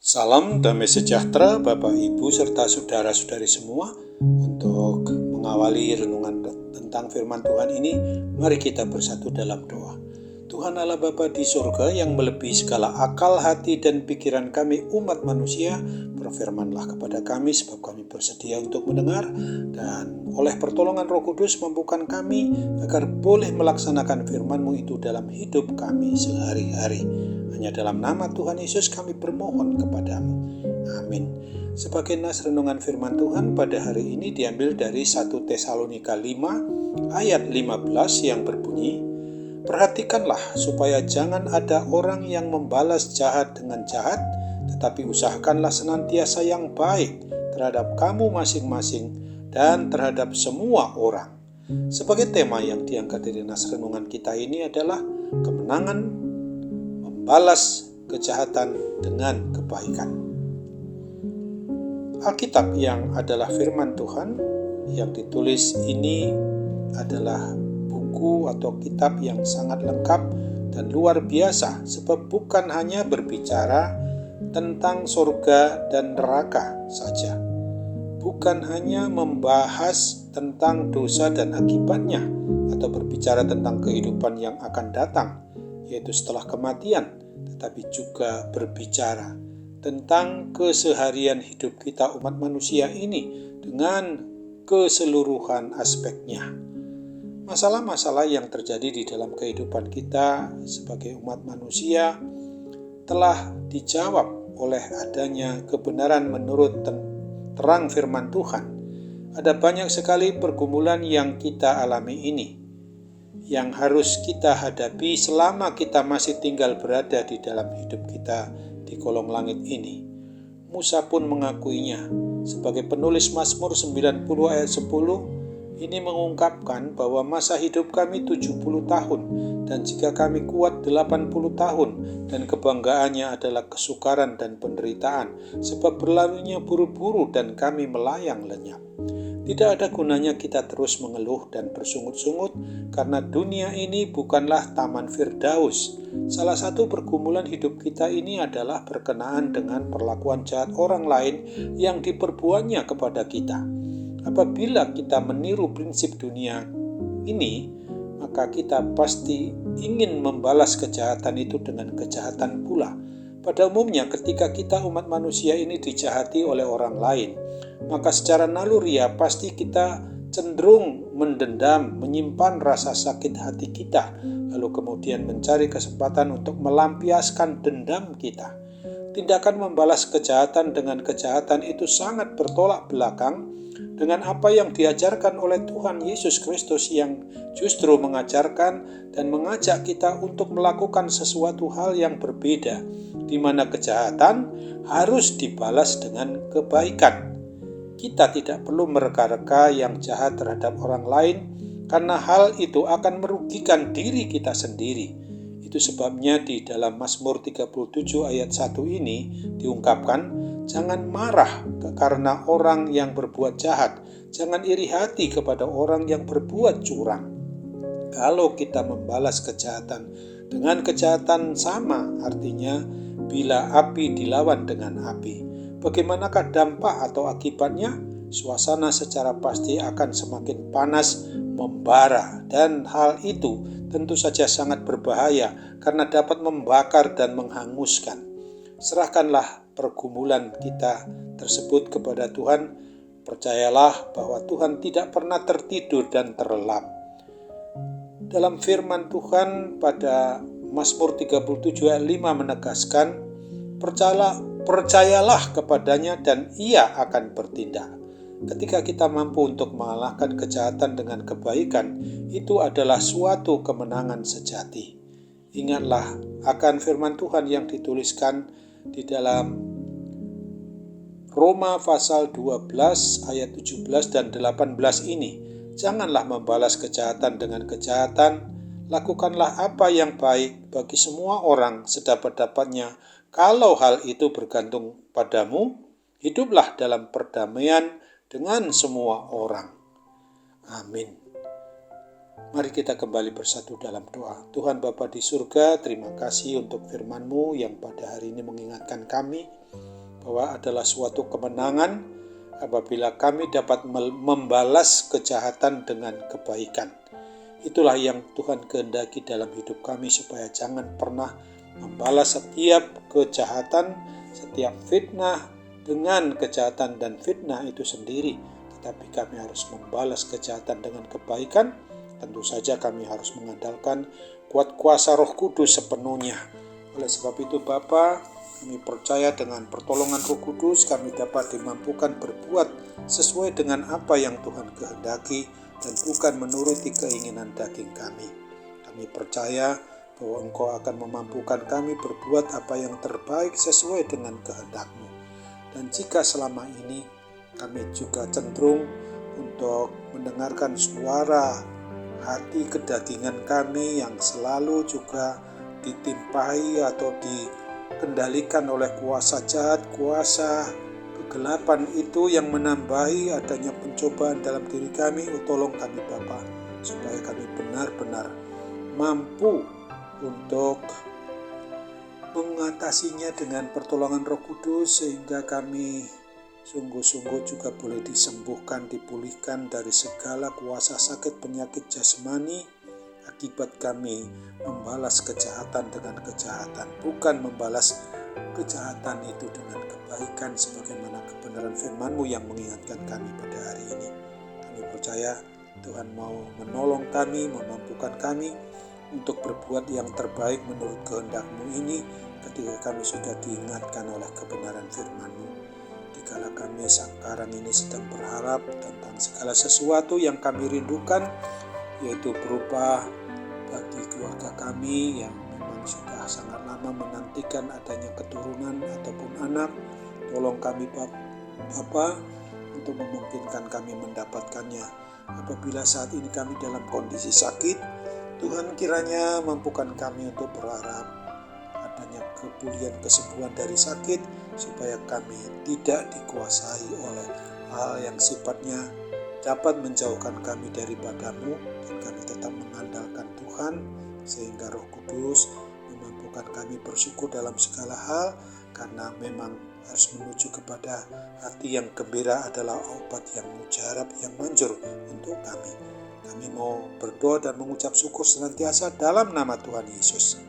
Salam damai sejahtera Bapak Ibu serta saudara-saudari semua. Untuk mengawali renungan tentang firman Tuhan ini, mari kita bersatu dalam doa. Tuhan Allah Bapa di surga yang melebihi segala akal, hati, dan pikiran kami umat manusia, berfirmanlah kepada kami sebab kami bersedia untuk mendengar, dan oleh pertolongan Roh Kudus mampukan kami agar boleh melaksanakan firman-Mu itu dalam hidup kami sehari-hari. Hanya dalam nama Tuhan Yesus kami bermohon kepadamu. Amin. Sebagai nas renungan firman Tuhan pada hari ini diambil dari 1 Tesalonika 5 ayat 15 yang berbunyi, "Perhatikanlah supaya jangan ada orang yang membalas jahat dengan jahat, tetapi usahakanlah senantiasa yang baik terhadap kamu masing-masing dan terhadap semua orang." Sebagai tema yang diangkat dari nas renungan kita ini adalah kemenangan membalas kejahatan dengan kebaikan. Alkitab yang adalah firman Tuhan yang ditulis ini adalah buku atau kitab yang sangat lengkap dan luar biasa, sebab bukan hanya berbicara tentang surga dan neraka saja, bukan hanya membahas tentang dosa dan akibatnya atau berbicara tentang kehidupan yang akan datang, yaitu setelah kematian, tetapi juga berbicara tentang keseharian hidup kita umat manusia ini dengan keseluruhan aspeknya. Masalah-masalah yang terjadi di dalam kehidupan kita sebagai umat manusia telah dijawab oleh adanya kebenaran menurut terang firman Tuhan. Ada banyak sekali pergumulan yang kita alami ini, yang harus kita hadapi selama kita masih tinggal berada di dalam hidup kita di kolong langit ini. Musa pun mengakuinya. Sebagai penulis Mazmur 90 ayat 10, ini mengungkapkan bahwa masa hidup kami 70 tahun, dan jika kami kuat 80 tahun, dan kebanggaannya adalah kesukaran dan penderitaan, sebab berlalunya buru-buru dan kami melayang lenyap. Tidak ada gunanya kita terus mengeluh dan bersungut-sungut, karena dunia ini bukanlah taman Firdaus. Salah satu pergumulan hidup kita ini adalah berkenaan dengan perlakuan jahat orang lain yang diperbuatnya kepada kita. Apabila kita meniru prinsip dunia ini, maka kita pasti ingin membalas kejahatan itu dengan kejahatan pula. Pada umumnya ketika kita umat manusia ini dijahati oleh orang lain, maka secara naluriah pasti kita cenderung mendendam, menyimpan rasa sakit hati kita, lalu kemudian mencari kesempatan untuk melampiaskan dendam kita. Tindakan membalas kejahatan dengan kejahatan itu sangat bertolak belakang dengan apa yang diajarkan oleh Tuhan Yesus Kristus, yang justru mengajarkan dan mengajak kita untuk melakukan sesuatu hal yang berbeda, di mana kejahatan harus dibalas dengan kebaikan. Kita tidak perlu mereka-reka yang jahat terhadap orang lain, karena hal itu akan merugikan diri kita sendiri. Itu sebabnya di dalam Mazmur 37 ayat 1 ini diungkapkan, jangan marah karena orang yang berbuat jahat, jangan iri hati kepada orang yang berbuat curang. Kalau kita membalas kejahatan dengan kejahatan sama, artinya bila api dilawan dengan api, bagaimanakah dampak atau akibatnya? Suasana secara pasti akan semakin panas, membara, dan hal itu tentu saja sangat berbahaya karena dapat membakar dan menghanguskan. Serahkanlah pergumulan kita tersebut kepada Tuhan. Percayalah bahwa Tuhan tidak pernah tertidur dan terlelap. Dalam firman Tuhan pada Mazmur 37 ayat 5 menegaskan, percayalah kepadanya dan ia akan bertindak. Ketika kita mampu untuk mengalahkan kejahatan dengan kebaikan, itu adalah suatu kemenangan sejati. Ingatlah akan firman Tuhan yang dituliskan di dalam Roma pasal 12 ayat 17 dan 18 ini. Janganlah membalas kejahatan dengan kejahatan, lakukanlah apa yang baik bagi semua orang sedapat-dapatnya. Kalau hal itu bergantung padamu, hiduplah dalam perdamaian dengan semua orang. Amin. Mari kita kembali bersatu dalam doa. Tuhan Bapa di surga, terima kasih untuk firman-Mu yang pada hari ini mengingatkan kami bahwa adalah suatu kemenangan apabila kami dapat membalas kejahatan dengan kebaikan. Itulah yang Tuhan kehendaki dalam hidup kami, supaya jangan pernah membalas setiap kejahatan, setiap fitnah dengan kejahatan dan fitnah itu sendiri. Tetapi kami harus membalas kejahatan dengan kebaikan. Tentu saja kami harus mengandalkan kuat kuasa Roh Kudus sepenuhnya. Oleh sebab itu Bapa, kami percaya dengan pertolongan Roh Kudus kami dapat dimampukan berbuat sesuai dengan apa yang Tuhan kehendaki dan bukan menuruti keinginan daging kami. Kami percaya bahwa Engkau akan memampukan kami berbuat apa yang terbaik sesuai dengan kehendak-Mu. Dan jika selama ini kami juga cenderung untuk mendengarkan suara hati kedagingan kami yang selalu juga ditimpahi atau dikendalikan oleh kuasa jahat, kuasa kegelapan itu yang menambahi adanya pencobaan dalam diri kami. Tolong kami Bapa, supaya kami benar-benar mampu untuk mengatasinya dengan pertolongan Roh Kudus, sehingga kami sungguh-sungguh juga boleh disembuhkan, dipulihkan dari segala kuasa sakit penyakit jasmani akibat kami membalas kejahatan dengan kejahatan, bukan membalas kejahatan itu dengan kebaikan sebagaimana kebenaran firman-Mu yang mengingatkan kami pada hari ini. Kami percaya Tuhan mau menolong kami, memampukan kami untuk berbuat yang terbaik menurut kehendak-Mu ini ketika kami sudah diingatkan oleh kebenaran firman-Mu. Dikala kami sekarang ini sedang berharap tentang segala sesuatu yang kami rindukan, yaitu berupa bagi keluarga kami yang memang sudah sangat lama menantikan adanya keturunan ataupun anak. Tolong kami Bapa untuk memungkinkan kami mendapatkannya. Apabila saat ini kami dalam kondisi sakit, Tuhan kiranya mampukan kami untuk berharap adanya kepulihan kesembuhan dari sakit, supaya kami tidak dikuasai oleh hal yang sifatnya dapat menjauhkan kami daripada-Mu, dan kami tetap mengandalkan Tuhan, sehingga Roh Kudus memampukan kami bersyukur dalam segala hal, karena memang harus menuju kepada hati yang gembira adalah obat yang mujarab, yang manjur untuk kami. Kami mau berdoa dan mengucap syukur senantiasa dalam nama Tuhan Yesus.